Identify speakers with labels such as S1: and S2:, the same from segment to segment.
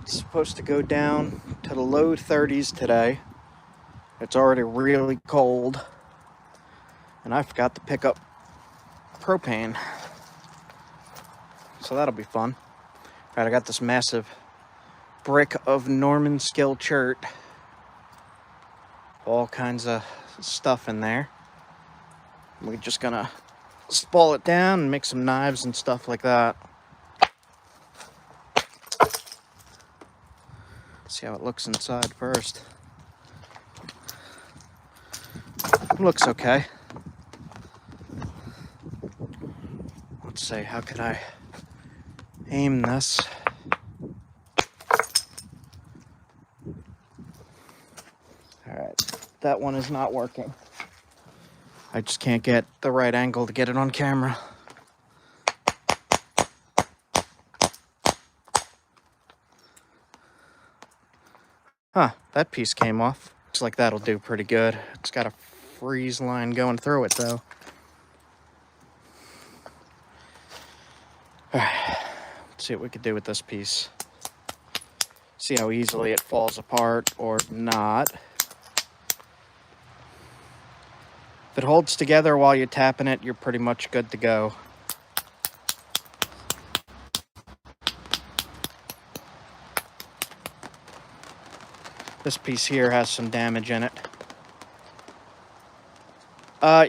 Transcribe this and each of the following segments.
S1: It's supposed to go down to the low 30s today. It's already really cold. And I forgot to pick up propane. So that'll be fun. Alright, I got this massive brick of Norman Skill chert. All kinds of stuff in there. We're just gonna spall it down and make some knives and stuff like that. See how it looks inside first. It looks okay. Let's see, how could I aim this? Alright, that one is not working. I just can't get the right angle to get it on camera. Huh, that piece came off. Looks like that'll do pretty good. It's got a freeze line going through it though. Alright, let's see what we can do with this piece. See how easily it falls apart or not. If it holds together while you're tapping it, you're pretty much good to go. This piece here has some damage in it.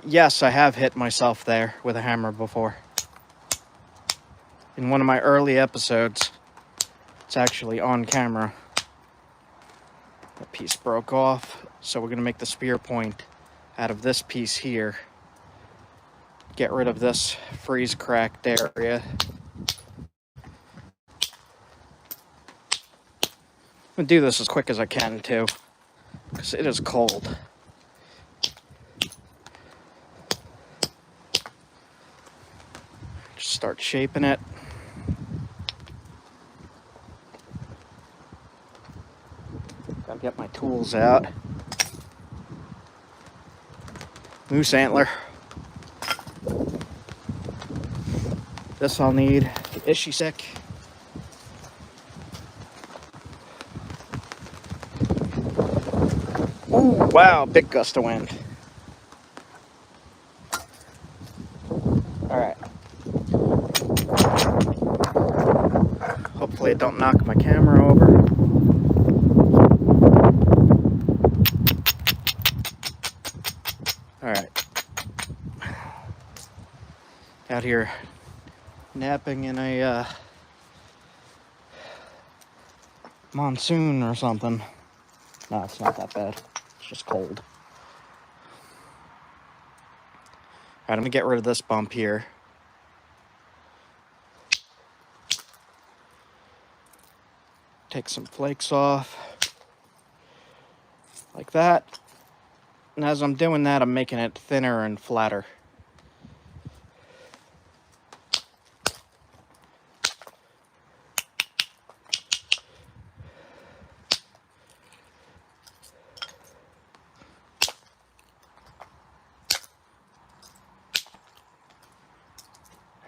S1: Yes, I have hit myself there with a hammer before. In one of my early episodes, it's actually on camera. That piece broke off, so we're gonna make the spear point out of this piece here. Get rid of this freeze cracked area. I'm gonna do this as quick as I can too, because it is cold. Just start shaping it. Gotta get my tools out. Moose antler. This I'll need the issue stick. Ooh, wow, big gust of wind. Alright. Hopefully it don't knock my camera over. Alright. Out here napping in a monsoon or something. No, it's not that bad. It's just cold. Alright, I'm gonna get rid of this bump here. Take some flakes off. Like that. And as I'm doing that, I'm making it thinner and flatter.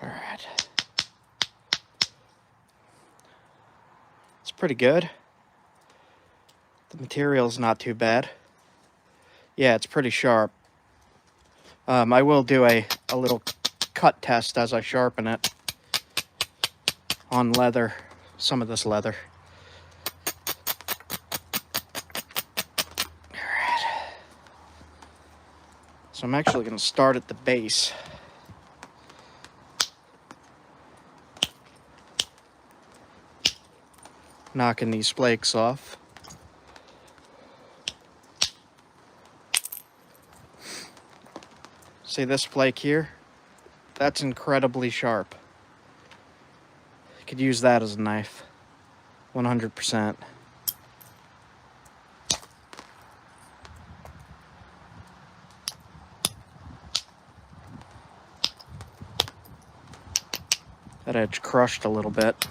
S1: Alright. It's pretty good. The material's not too bad. Yeah, it's pretty sharp. I will do a little cut test as I sharpen it on leather, some of this leather. Alright. So I'm actually going to start at the base. Knocking these flakes off. See this flake here? That's incredibly sharp. You could use that as a knife. 100%. That edge crushed a little bit.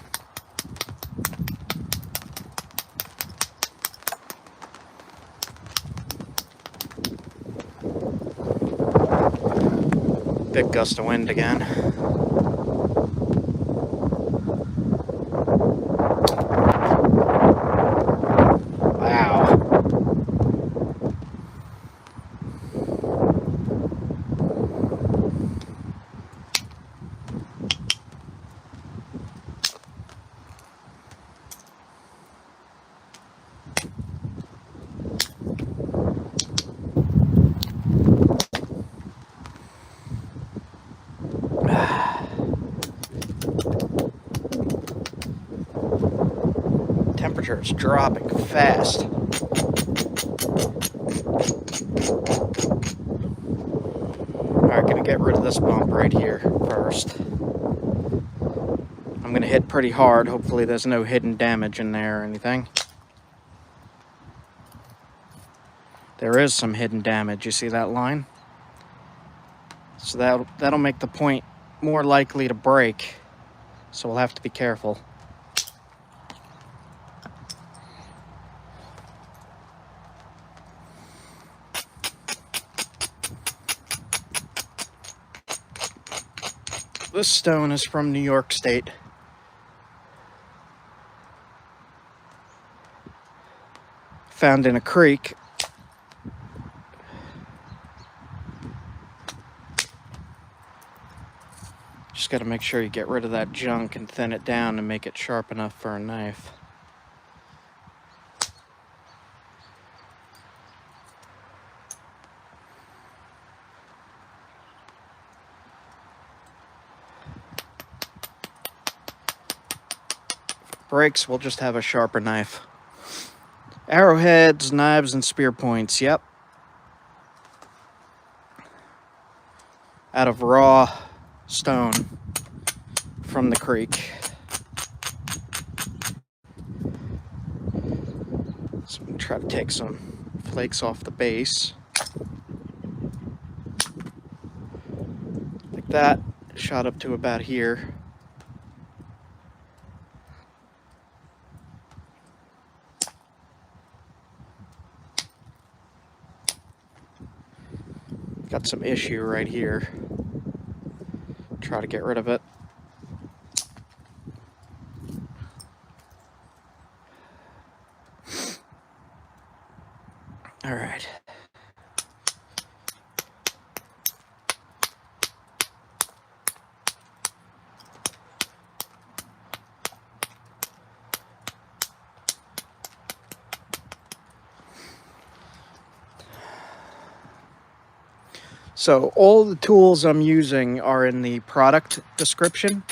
S1: Big gust of wind again. temperature is dropping fast. Alright, gonna get rid of this bump right here first. I'm gonna hit pretty hard. Hopefully there's no hidden damage in there or anything. There is some hidden damage. You see that line? So that'll make the point more likely to break. So we'll have to be careful. This stone is from New York State. Found in a creek. Just got to make sure you get rid of that junk and thin it down and make it sharp enough for a knife. If it breaks, we'll just have a sharper knife. Arrowheads, knives, and spear points. Yep. Out of raw stone from the creek. So I'm gonna try to take some flakes off the base. Like that. Shot up to about here. Got some issue right here. Try to get rid of it. All right. So all the tools I'm using are in the product description.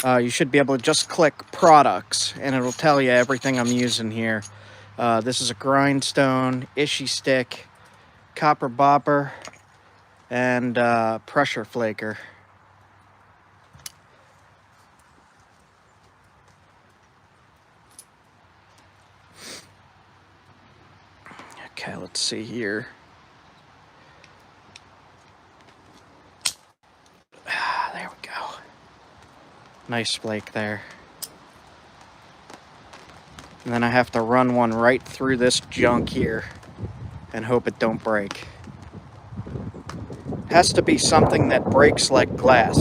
S1: You should be able to just click products and it'll tell you everything I'm using here. This is a grindstone, ishy stick, copper bopper, and pressure flaker. Okay, let's see here. There we go. Nice flake there. And then I have to run one right through this junk here and hope it don't break. Has to be something that breaks like glass.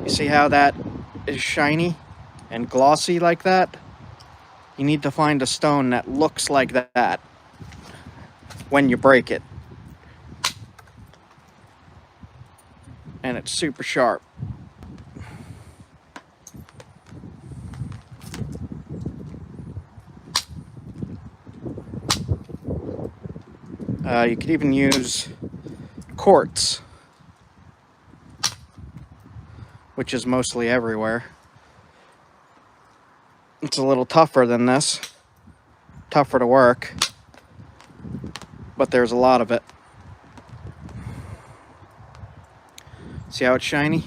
S1: You see how that is shiny and glossy like that? You need to find a stone that looks like that when you break it. And it's super sharp. You could even use quartz, which is mostly everywhere. It's a little tougher than this, tougher to work, but there's a lot of it. See how it's shiny?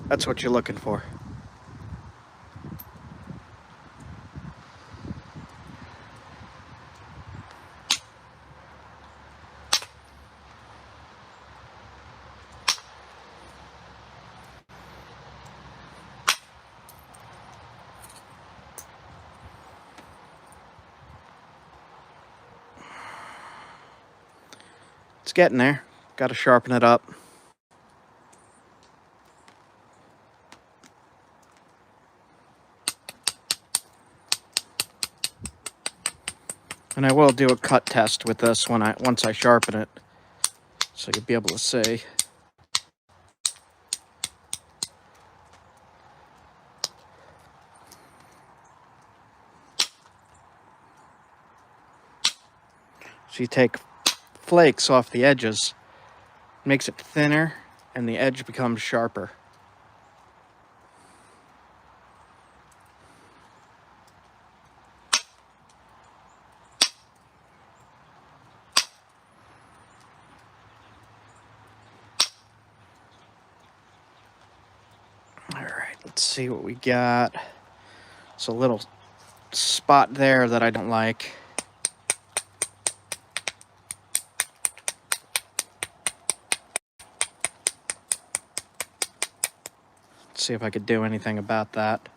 S1: That's what you're looking for. It's getting there. Got to sharpen it up. And I will do a cut test with this once I sharpen it, so you'll be able to see. So you take flakes off the edges, makes it thinner, and the edge becomes sharper. Let's see what we got. It's a little spot there that I don't like. Let's see if I could do anything about that.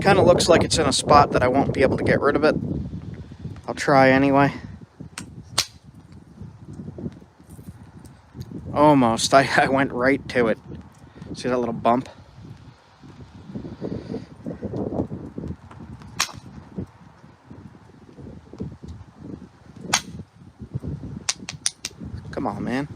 S1: Kind of looks like it's in a spot that I won't be able to get rid of it. I'll try anyway. Almost. I went right to it. See that little bump? Come on, man.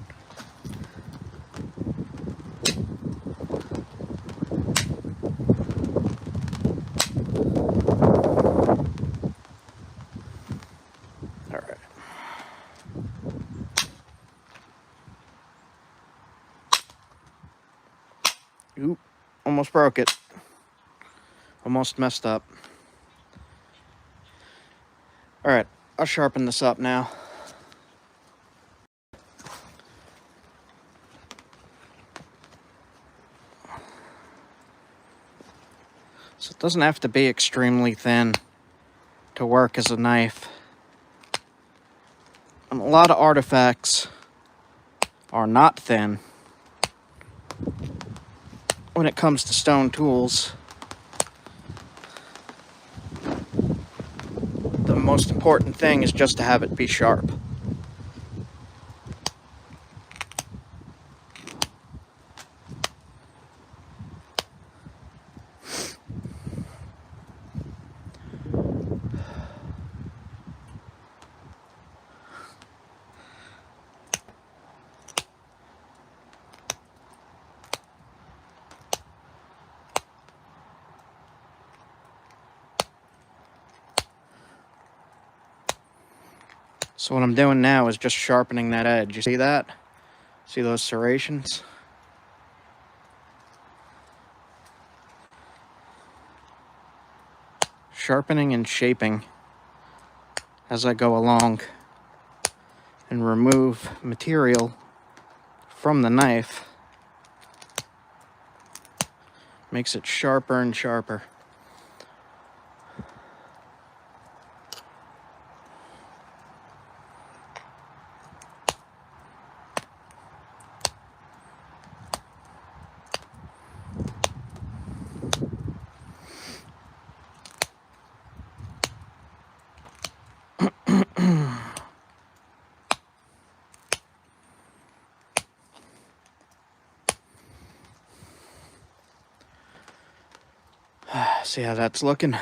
S1: Oop, almost broke it. Almost messed up. Alright, I'll sharpen this up now. So it doesn't have to be extremely thin to work as a knife. And a lot of artifacts are not thin when it comes to stone tools. The most important thing is just to have it be sharp. So what I'm doing now is just sharpening that edge. You see that? See those serrations? Sharpening and shaping as I go along and remove material from the knife. Makes it sharper and sharper. See how that's looking?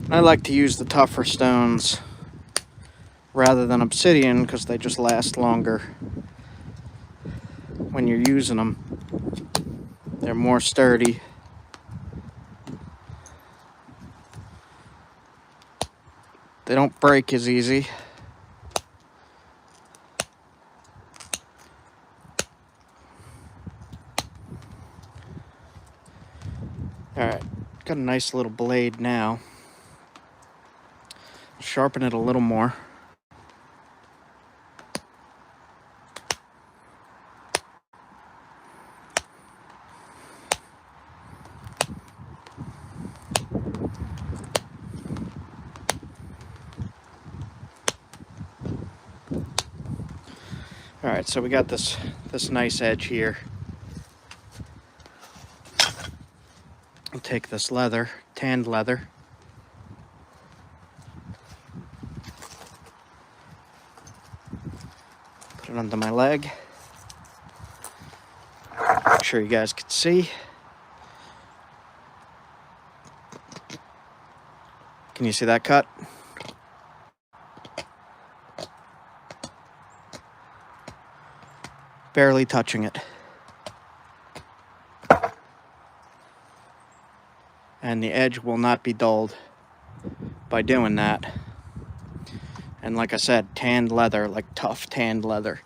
S1: I like to use the tougher stones rather than obsidian because they just last longer when you're using them. They're more sturdy. They don't break as easy. Alright, got a nice little blade now. Sharpen it a little more. Alright, so we got this nice edge here. I'll take this leather, tanned leather. Put it under my leg. Make sure you guys can see. Can you see that cut? Barely touching it. And the edge will not be dulled by doing that. And like I said, tanned leather, like tough tanned leather.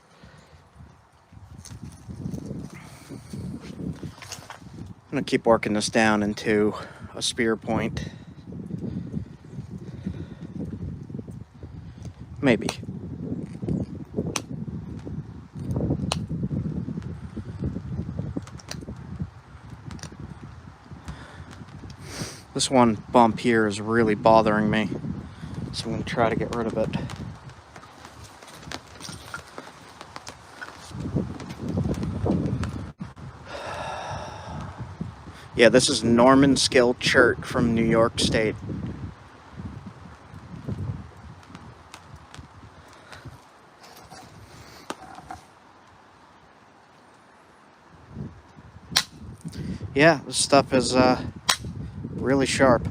S1: I'm gonna keep working this down into a spear point. Maybe. This one bump here is really bothering me, so I'm gonna try to get rid of it. Yeah, this is Norman Skill Chert from New York State. Yeah, this stuff is really sharp.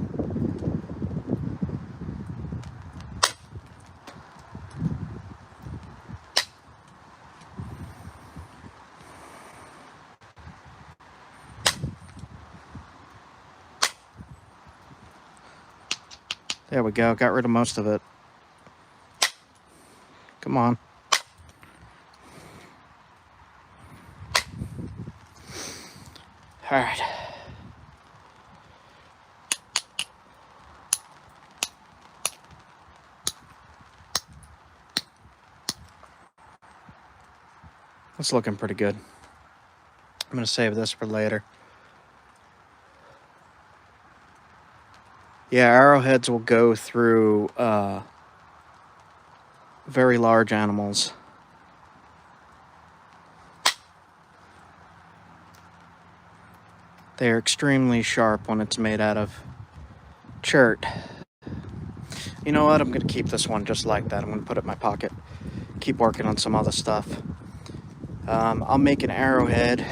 S1: There we go, got rid of most of it. Come on. All right. It's looking pretty good. I'm gonna save this for later. Yeah, arrowheads will go through very large animals. They are extremely sharp when it's made out of chert. You know what? I'm gonna keep this one just like that. I'm gonna put it in my pocket. Keep working on some other stuff. I'll make an arrowhead.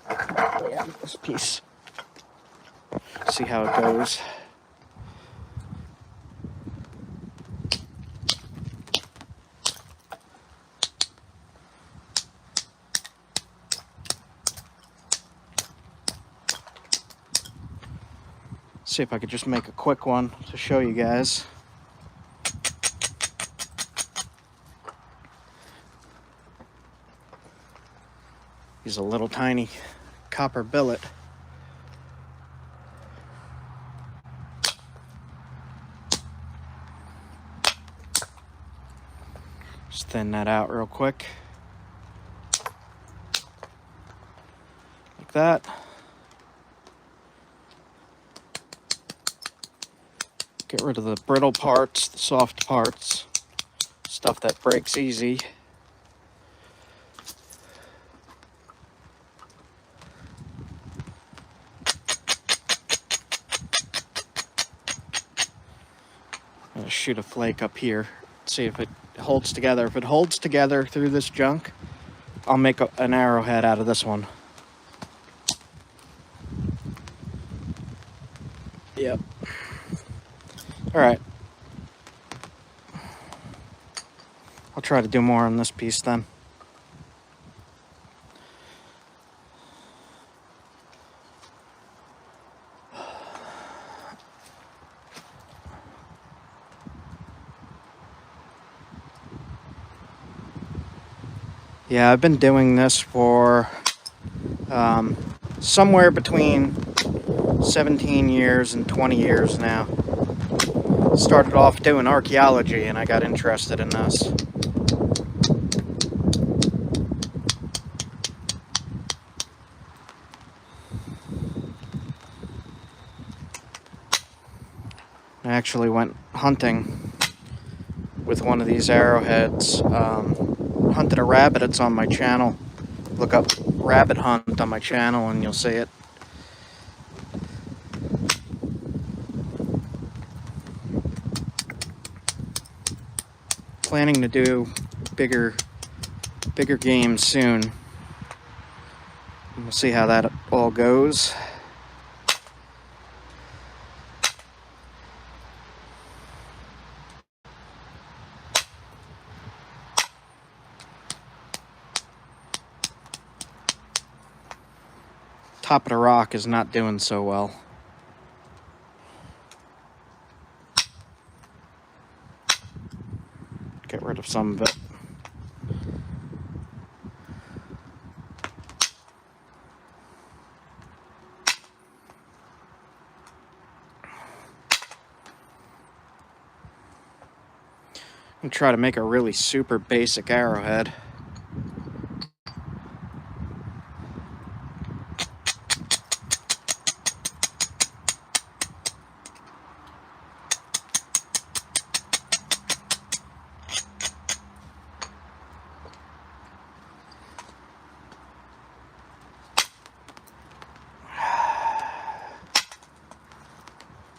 S1: Yeah, this piece. See how it goes. See if I could just make a quick one to show you guys. Use a little tiny copper billet. Just thin that out real quick. Like that. Get rid of the brittle parts, the soft parts, stuff that breaks easy. I'm gonna shoot a flake up here, see if it holds together. If it holds together through this junk, I'll make an arrowhead out of this one. Yep. All right. I'll try to do more on this piece then. Yeah, I've been doing this for somewhere between 17 years and 20 years now. Started off doing archaeology and I got interested in this. I actually went hunting with one of these arrowheads. Hunted a rabbit. It's on my channel. Look up rabbit hunt on my channel and you'll see it. Planning to do bigger games soon. We'll see how that all goes. Top of the rock is not doing so well. Get rid of some of it. And try to make a really super basic arrowhead.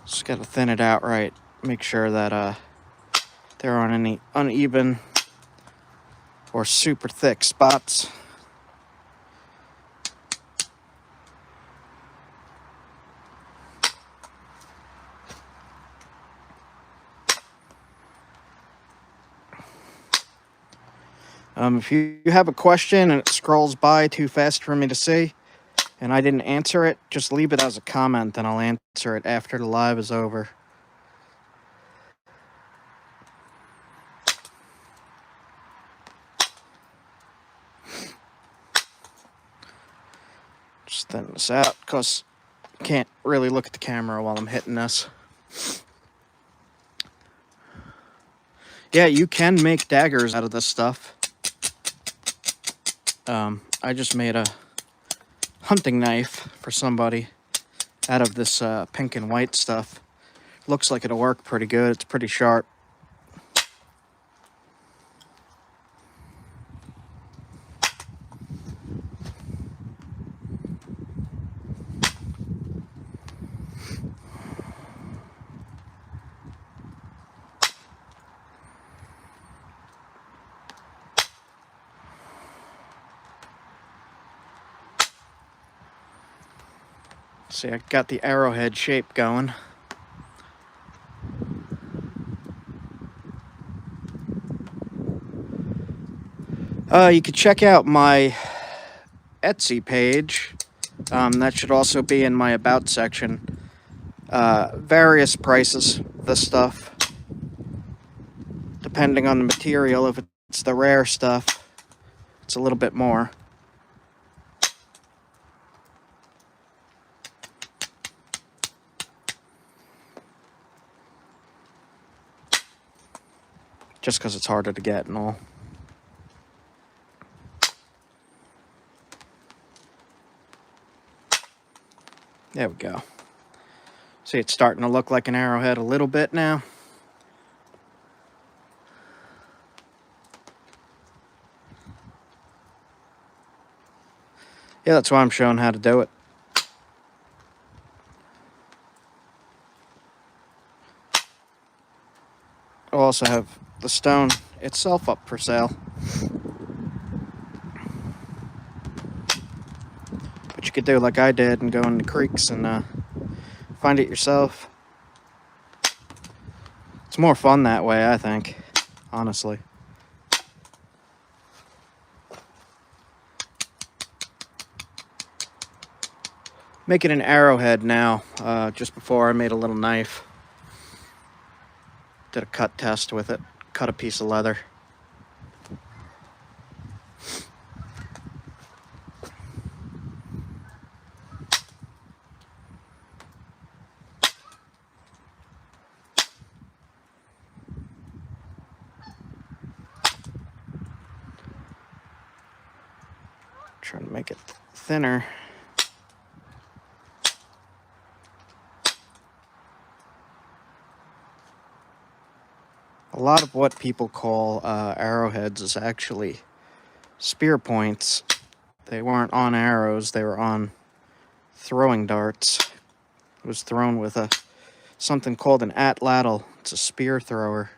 S1: Just gotta thin it out right. Make sure that there aren't any uneven or super thick spots. If you have a question and it scrolls by too fast for me to see and I didn't answer it, just leave it as a comment and I'll answer it after the live is over. Just thin this out because I can't really look at the camera while I'm hitting this. Yeah, you can make daggers out of this stuff. I just made a hunting knife for somebody out of this pink and white stuff. Looks like it'll work pretty good. It's pretty sharp. See, I got the arrowhead shape going. You could check out my Etsy page. That should also be in my About section. Various prices of this stuff. Depending on the material, if it's the rare stuff, it's a little bit more. Just because it's harder to get and all. There we go. See, it's starting to look like an arrowhead a little bit now. Yeah, that's why I'm showing how to do it. I'll also have the stone itself up for sale. But you could do like I did and go in the creeks and find it yourself. It's more fun that way, I think, honestly. Making an arrowhead now, just before I made a little knife. Did a cut test with it, cut a piece of leather. Trying to make it thinner. A lot of what people call arrowheads is actually spear points. They weren't on arrows, they were on throwing darts. It was thrown with something called an atlatl. It's a spear thrower.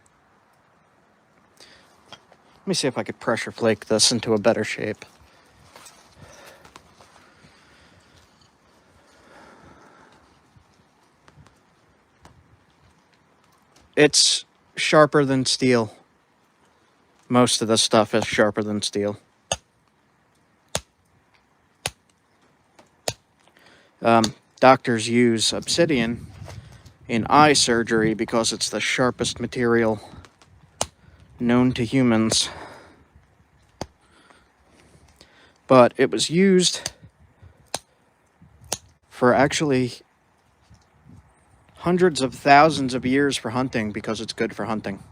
S1: Let me see if I could pressure flake this into a better shape. It's sharper than steel. Most of the stuff is sharper than steel. Doctors use obsidian in eye surgery because it's the sharpest material known to humans. But it was used for actually hundreds of thousands of years for hunting because it's good for hunting.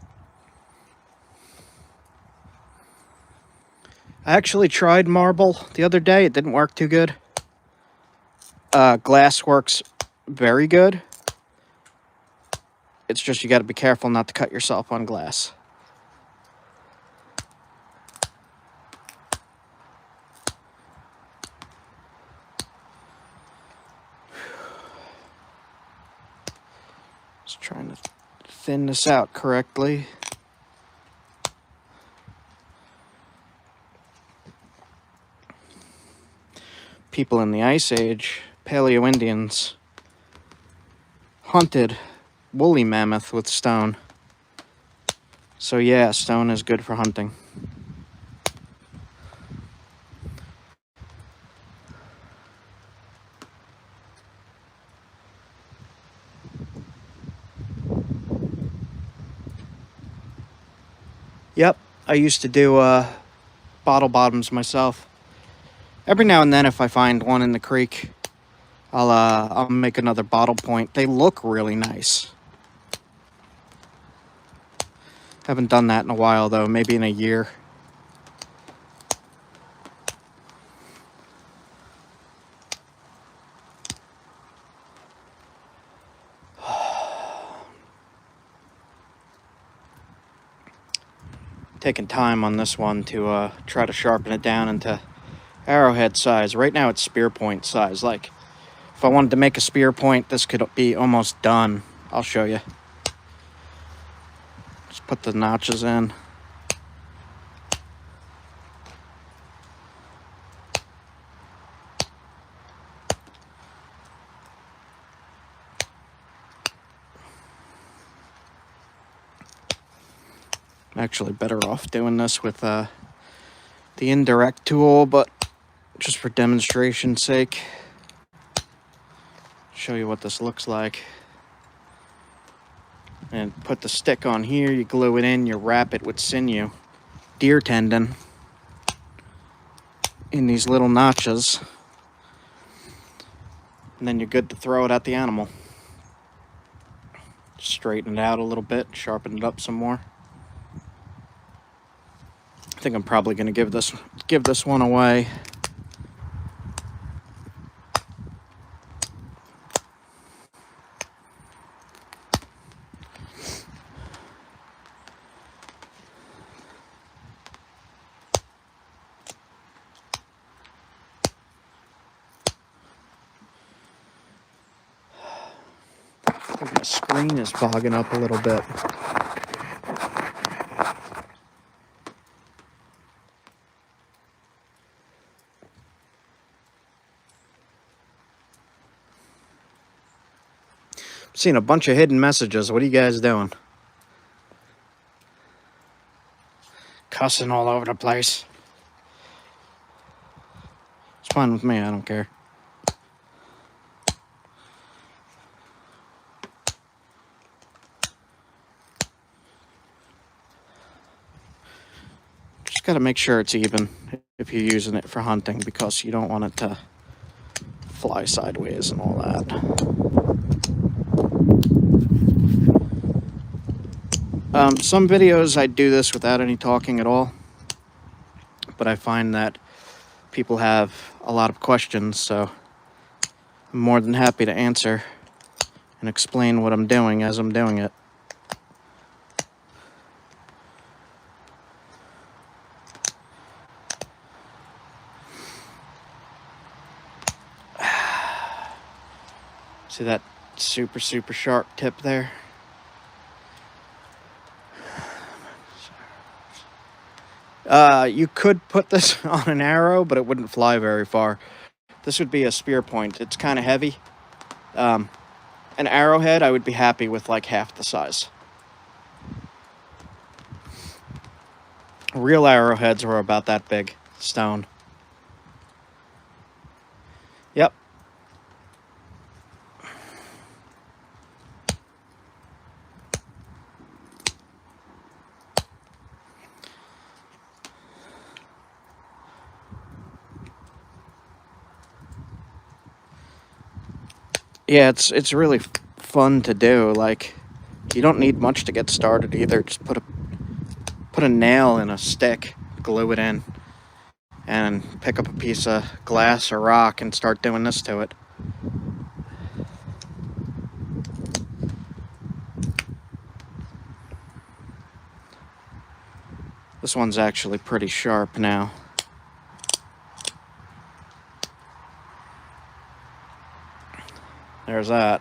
S1: I actually tried marble the other day. It didn't work too good. Glass works very good. It's just you got to be careful not to cut yourself on glass. Just trying to thin this out correctly. People in the Ice Age, Paleo-Indians, hunted woolly mammoth with stone. So yeah, stone is good for hunting. Yep, I used to do bottle bottoms myself. Every now and then, if I find one in the creek, I'll make another bottle point. They look really nice. Haven't done that in a while though, maybe in a year. Taking time on this one to try to sharpen it down into arrowhead size. Right now it's spear point size. Like, if I wanted to make a spear point, this could be almost done. I'll show you. Just put the notches in. I'm actually better off doing this with the indirect tool, but just for demonstration's sake, show you what this looks like. And put the stick on here, you glue it in, you wrap it with sinew, deer tendon, in these little notches, and then you're good to throw it at the animal. Straighten it out a little bit, sharpen it up some more. I think I'm probably going to give this one away. I think my screen is fogging up a little bit. I'm seeing a bunch of hidden messages. What are you guys doing? Cussing all over the place. It's fine with me, I don't care. Just gotta make sure it's even if you're using it for hunting, because you don't want it to fly sideways and all that. Some videos I do this without any talking at all, but I find that people have a lot of questions, so I'm more than happy to answer and explain what I'm doing as I'm doing it. See that super sharp tip there? You could put this on an arrow, but it wouldn't fly very far. This would be a spear point. It's kind of heavy. An arrowhead, I would be happy with like half the size. Real arrowheads are about that big, stone. Yep. Yeah, it's really fun to do. Like, you don't need much to get started either. Just put a nail in a stick, glue it in, and pick up a piece of glass or rock and start doing this to it. This one's actually pretty sharp now. There's that.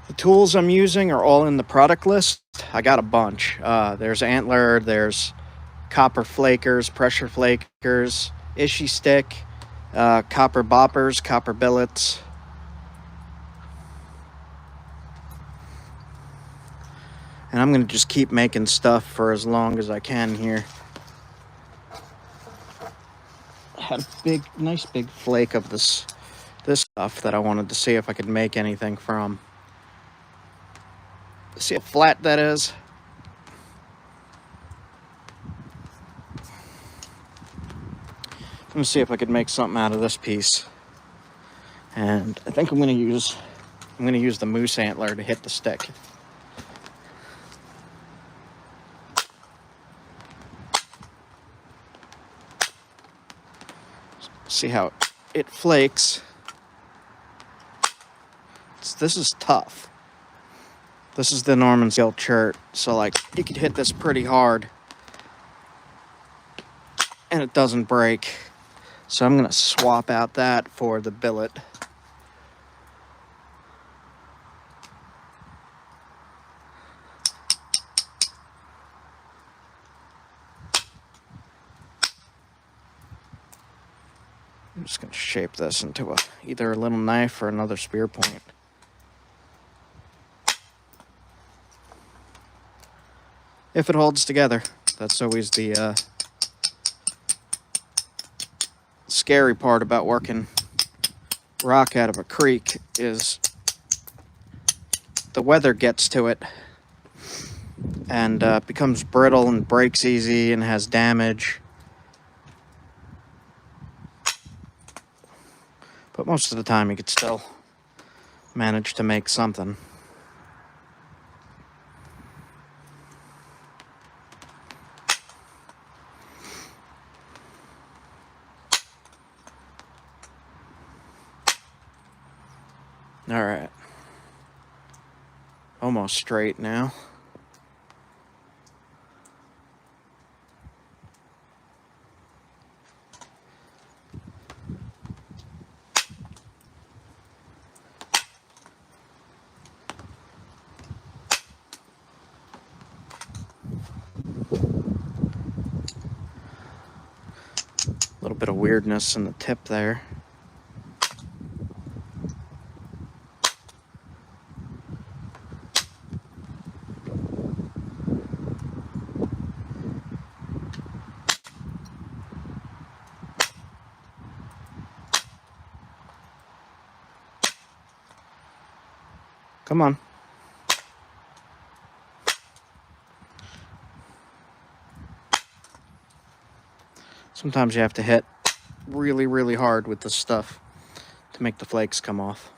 S1: The tools I'm using are all in the product list. I got a bunch. There's Antler, there's copper flakers, pressure flakers, Ishii stick, copper boppers, copper billets. And I'm going to just keep making stuff for as long as I can here. I had a nice big flake of this stuff that I wanted to see if I could make anything from. See how flat that is? Let me see if I could make something out of this piece. And I think I'm going to use the moose antler to hit the stick. See how it flakes. This is tough. This is the Norman Scale chert, so like you could hit this pretty hard and it doesn't break. So I'm gonna swap out that for the billet. I'm just gonna shape this into either a little knife or another spear point. If it holds together. That's always the scary part about working rock out of a creek, is the weather gets to it and becomes brittle and breaks easy and has damage. But most of the time you could still manage to make something. All right. Almost straight now. A little bit of weirdness in the tip there. Come on. Sometimes you have to hit really, really hard with this stuff to make the flakes come off.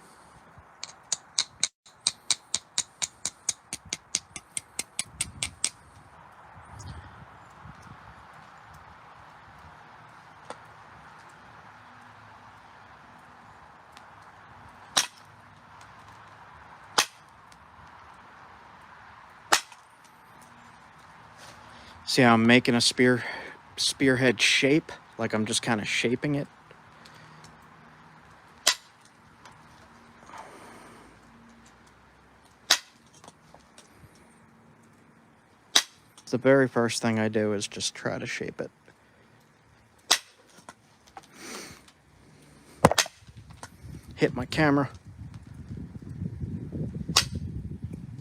S1: See how I'm making a spearhead shape? Like I'm just kind of shaping it. The very first thing I do is just try to shape it. Hit my camera.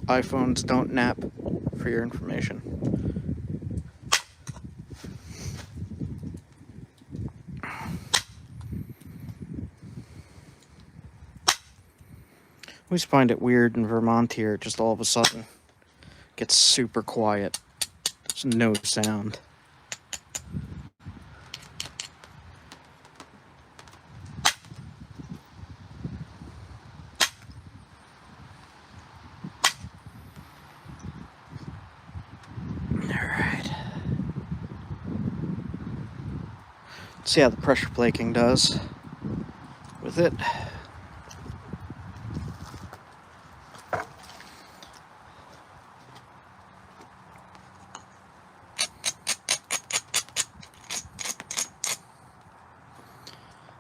S1: iPhones don't nap, for your information. I always find it weird in Vermont here, just all of a sudden gets super quiet. There's no sound. See how the pressure flaking does with it.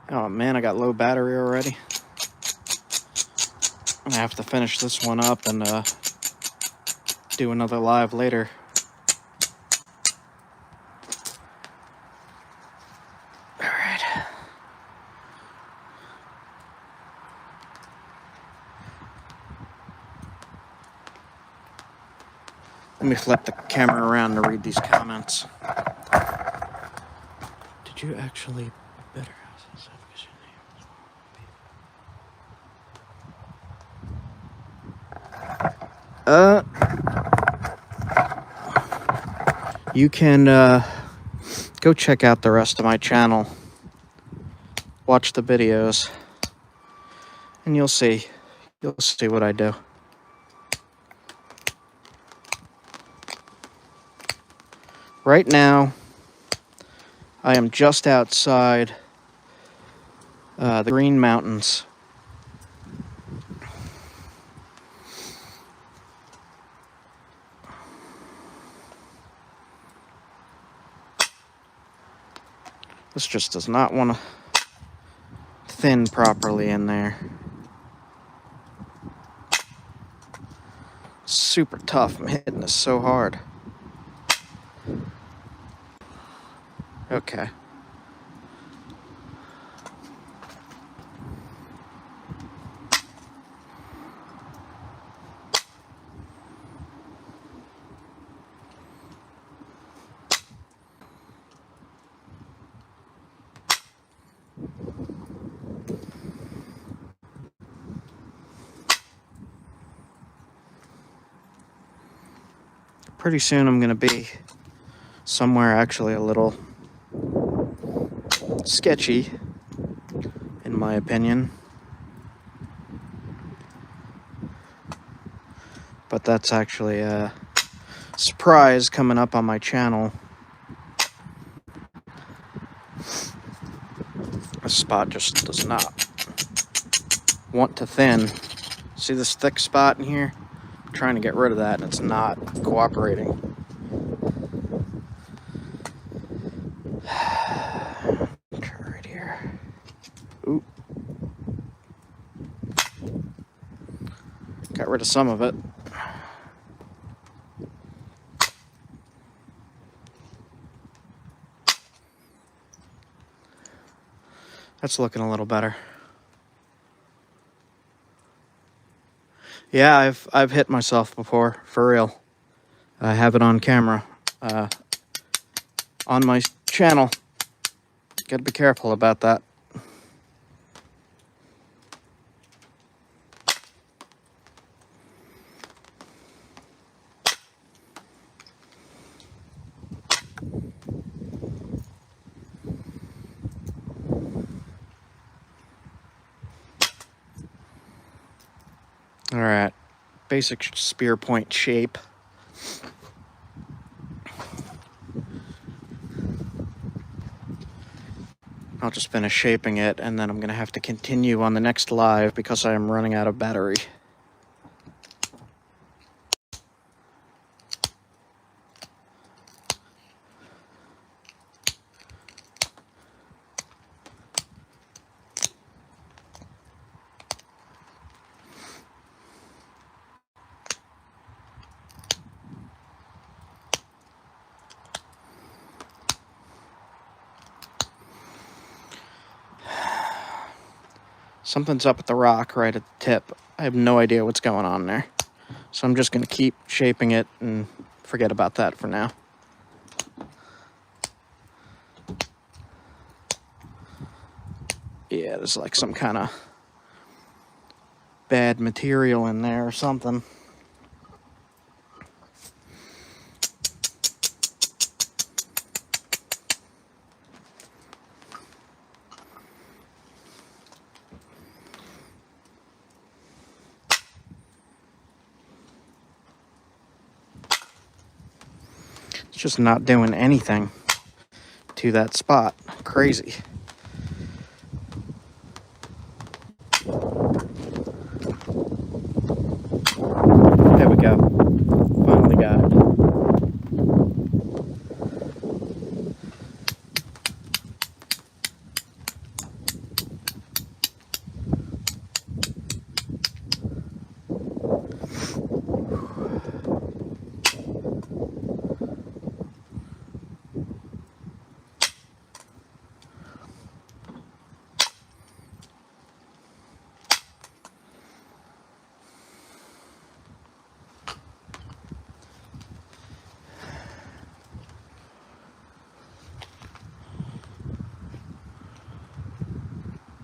S1: Oh man, I got low battery already. I have to finish this one up and do another live later. Alright. Let me flip the camera around to read these comments. Did you actually better house? You can go check out the rest of my channel. Watch the videos, and you'll see what I do. Right now, I am just outside the Green Mountains. This just does not want to thin properly in there. Super tough. I'm hitting this so hard. Okay. Pretty soon I'm going to be somewhere actually a little sketchy, in my opinion. But that's actually a surprise coming up on my channel. This spot just does not want to thin. See this thick spot in here? I'm trying to get rid of that and it's not cooperating. Try right here. Oop. Got rid of some of it. That's looking a little better. Yeah, I've hit myself before, for real. I have it on camera, on my channel. Gotta be careful about that. All right, basic spear point shape. I'll just finish shaping it, and then I'm gonna have to continue on the next live because I am running out of battery. Something's up with the rock right at the tip. I have no idea what's going on there. So I'm just going to keep shaping it and forget about that for now. Yeah, there's like some kind of bad material in there or something. Just not doing anything to that spot. crazy. There we go. Finally got it.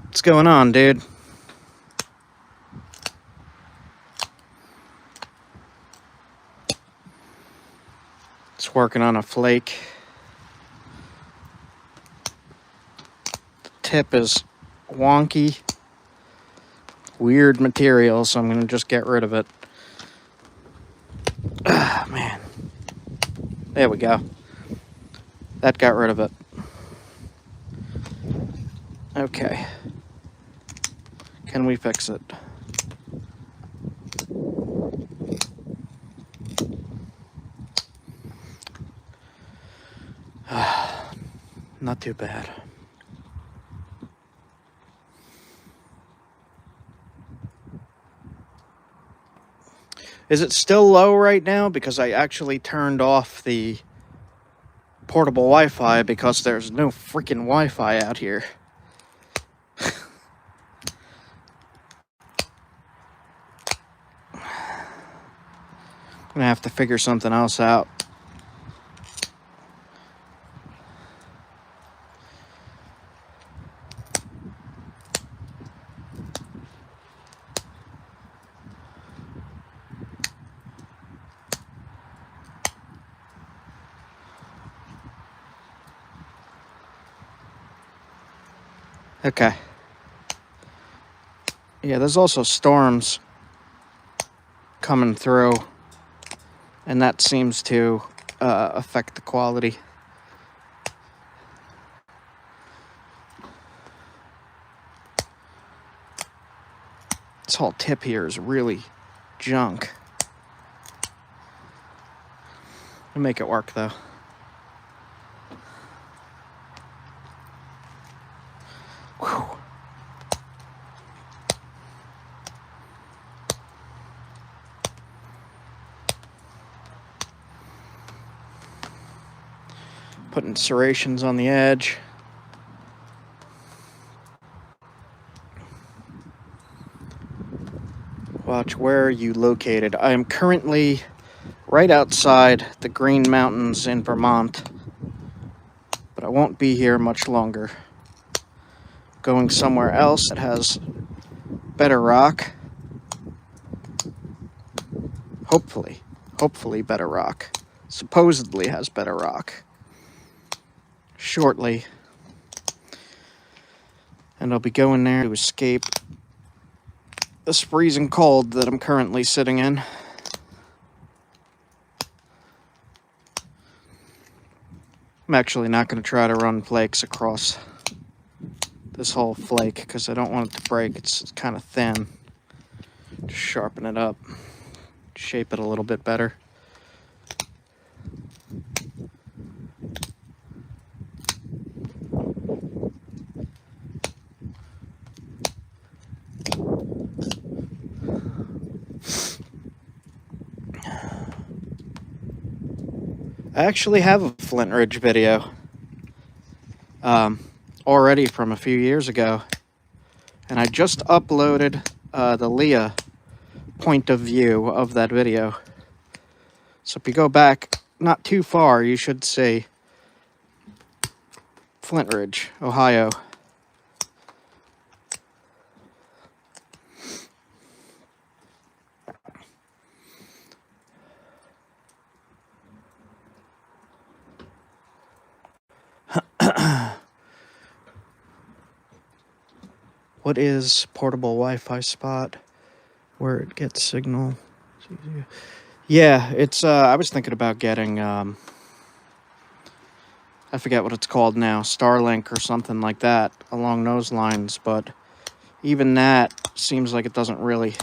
S1: What's going on, dude? It's working on a flake. The tip is wonky. Weird material, so I'm going to just get rid of it. Ah, man. There we go. That got rid of it. Okay. Can we fix it? Not too bad. Is it still low right now? Because I actually turned off the portable Wi-Fi because there's no freaking Wi-Fi out here. I'm gonna have to figure something else out. Okay. Yeah, there's also storms coming through, and that seems to affect the quality. This whole tip here is really junk. I'll make it work though. Whew. Putting serrations on the edge. Watch, where are you located? I am currently right outside the Green Mountains in Vermont, but I won't be here much longer. Going somewhere else that has better rock. Hopefully better rock. Supposedly has better rock. Shortly. And I'll be going there to escape this freezing cold that I'm currently sitting in. I'm actually not going to try to run flakes across this whole flake because I don't want it to break. It's kind of thin. Just sharpen it up, shape it a little bit better. I actually have a Flint Ridge video already from a few years ago, and I just uploaded the Leah point of view of that video. So if you go back not too far, you should see Flint Ridge, Ohio. What is portable Wi-Fi spot where it gets signal? Yeah, it's I was thinking about getting a I forget what it's called now, Starlink or something like that, along those lines, but even that seems like it doesn't really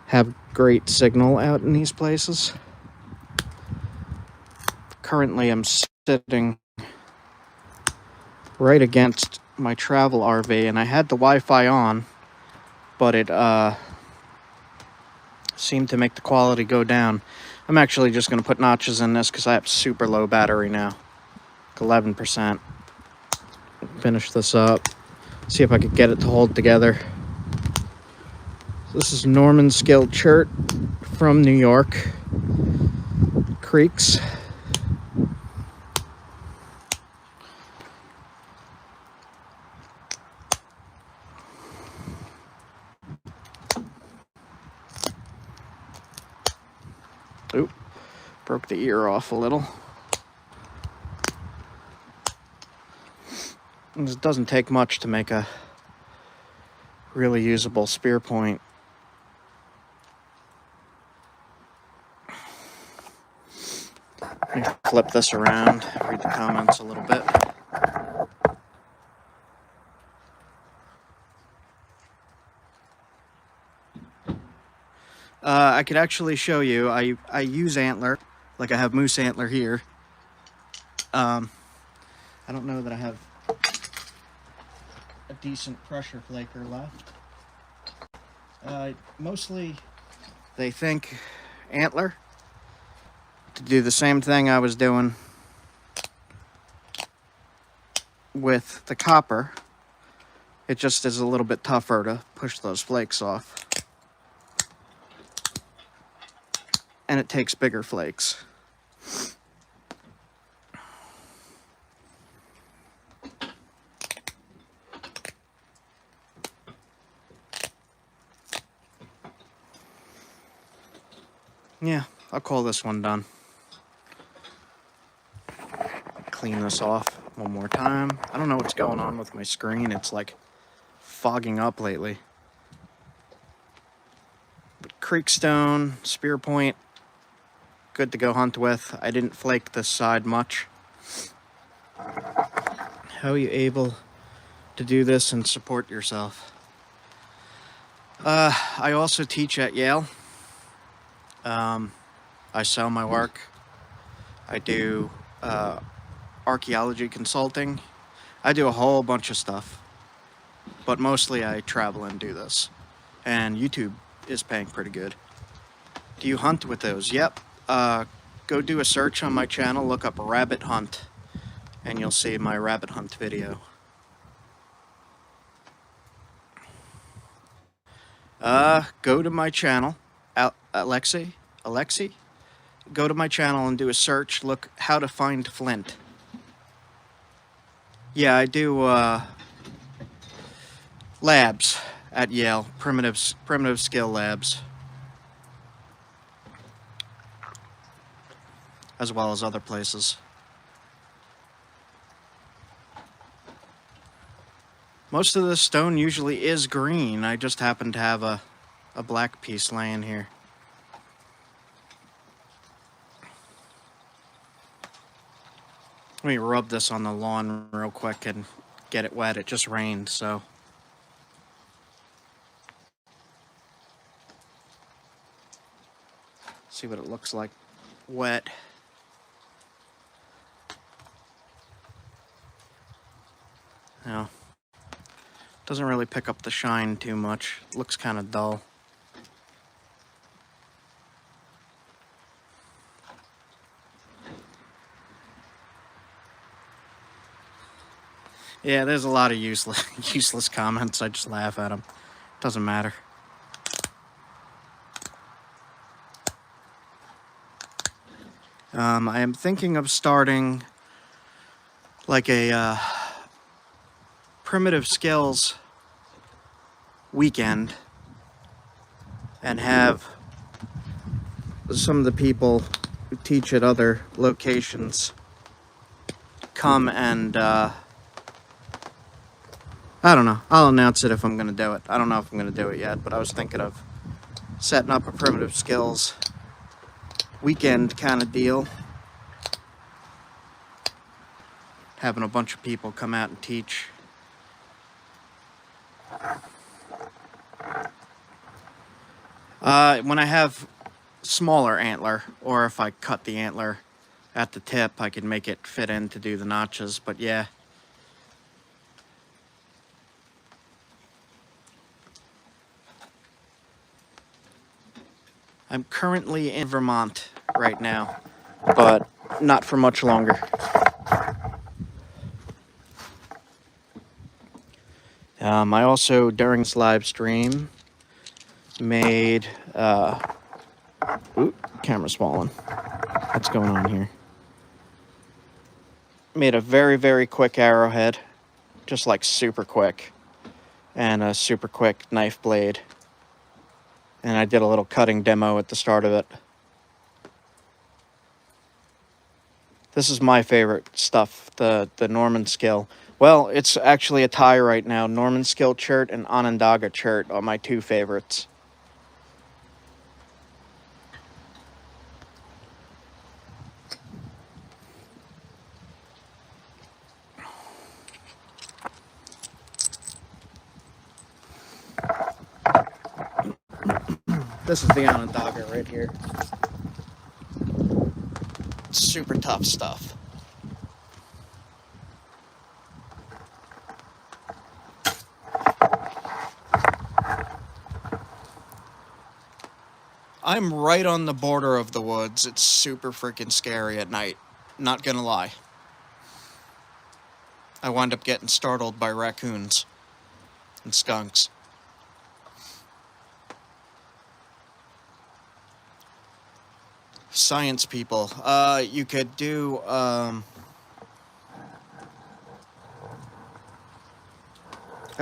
S1: have great signal out in these places. Currently, I'm sitting right against my travel RV, and I had the Wi-Fi on, but it seemed to make the quality go down. I'm actually just going to put notches in this because I have super low battery now, 11%. Finish this up, see if I could get it to hold together. This is Norman Scale Chert from New York Creeks. Oop, broke the ear off a little. And it doesn't take much to make a really usable spear point. Let me flip this around, read the comments a little bit. I could actually show you. I use Antler, like I have moose antler here. I don't know that I have a decent pressure flaker left. Mostly they think Antler to do the same thing I was doing with the copper. It just is a little bit tougher to push those flakes off. And it takes bigger flakes. Yeah, I'll call this one done. Clean this off one more time. I don't know what's going on with my screen. It's like fogging up lately. But creekstone, spear point, good to go hunt with. I didn't flake this side much. How are you able to do this and support yourself? I also teach at Yale. I sell my work. I do archaeology consulting. I do a whole bunch of stuff, but mostly I travel and do this. And YouTube is paying pretty good. Do you hunt with those? Yep. Go do a search on my channel, look up rabbit hunt, and you'll see my rabbit hunt video. Go to my channel, Alexi, go to my channel and do a search, look how to find flint. Yeah, I do labs at Yale, primitive skill labs, as well as other places. Most of the stone usually is green. I just happen to have a black piece laying here. Let me rub this on the lawn real quick and get it wet. It just rained, so. See what it looks like wet. Now, doesn't really pick up the shine too much. It looks kind of dull. Yeah, there's a lot of useless comments. I just laugh at them. Doesn't matter. I am thinking of starting like a primitive skills weekend and have some of the people who teach at other locations come and I don't know. I'll announce it if I'm going to do it. I don't know if I'm going to do it yet, but I was thinking of setting up a primitive skills weekend kind of deal. having a bunch of people come out and teach. When I have smaller antler, or if I cut the antler at the tip, I can make it fit in to do the notches, but yeah. I'm currently in Vermont right now, but not for much longer. I also, during this live stream, made, camera's falling. What's going on here? Made a very, very quick arrowhead, just like super quick, and a super quick knife blade. And I did a little cutting demo at the start of it. This is my favorite stuff, the Norman Skill. Well, it's actually a tie right now. Norman Skill chert and Onondaga chert are my two favorites. This is the Onondaga right here. Super tough stuff. I'm right on the border of the woods. It's super freaking scary at night. Not gonna lie. I wind up getting startled by raccoons and skunks. Science people. You could do, I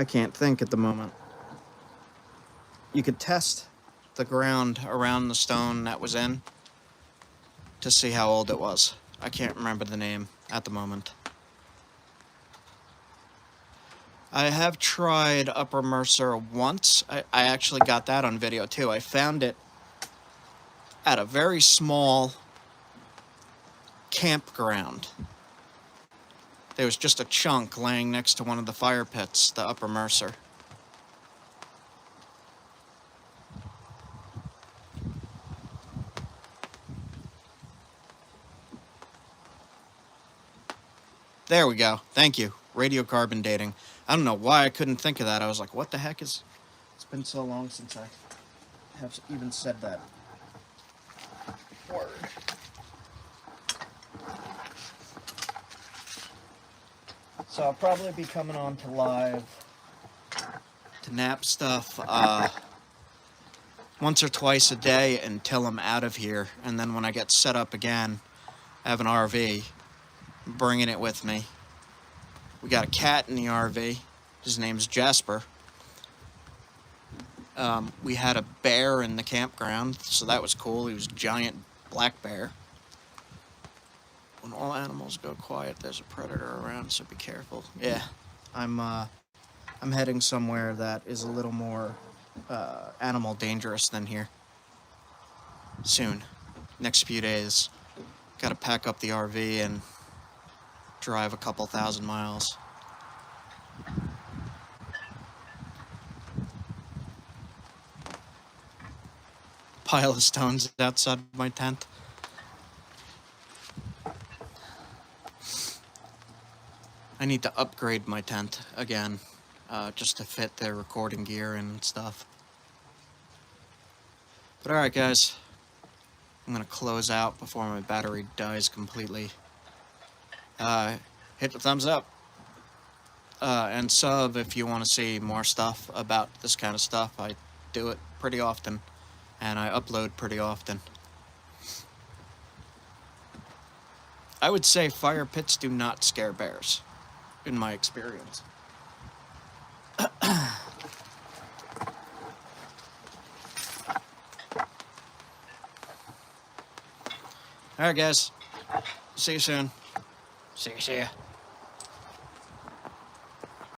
S1: can't think at the moment. You could test the ground around the stone that was in to see how old it was. I can't remember the name at the moment. I have tried Upper Mercer once. I actually got that on video too. I found it at a very small campground. There was just a chunk laying next to one of the fire pits, the Upper Mercer. There we go. Thank you. Radiocarbon dating. I don't know why I couldn't think of that. I was like, what the heck is... It's been so long since I have even said that word. So I'll probably be coming on to live to nap stuff once or twice a day until I'm out of here. And then when I get set up again, I have an RV, bringing it with me. We got a cat in the RV. His name's Jasper. We had a bear in the campground, so that was cool. He was a giant black bear. When all animals go quiet, there's a predator around, so be careful. Yeah, I'm heading somewhere that is a little more animal dangerous than here. Soon. Next few days. Gotta pack up the RV and drive a couple thousand miles. Pile of stones outside my tent. I need to upgrade my tent again, just to fit the recording gear and stuff. But alright guys, I'm gonna close out before my battery dies completely. Hit the thumbs up. And sub if you want to see more stuff about this kind of stuff. I do it pretty often, and I upload pretty often. I would say fire pits do not scare bears, in my experience. Alright guys, see you soon. See ya.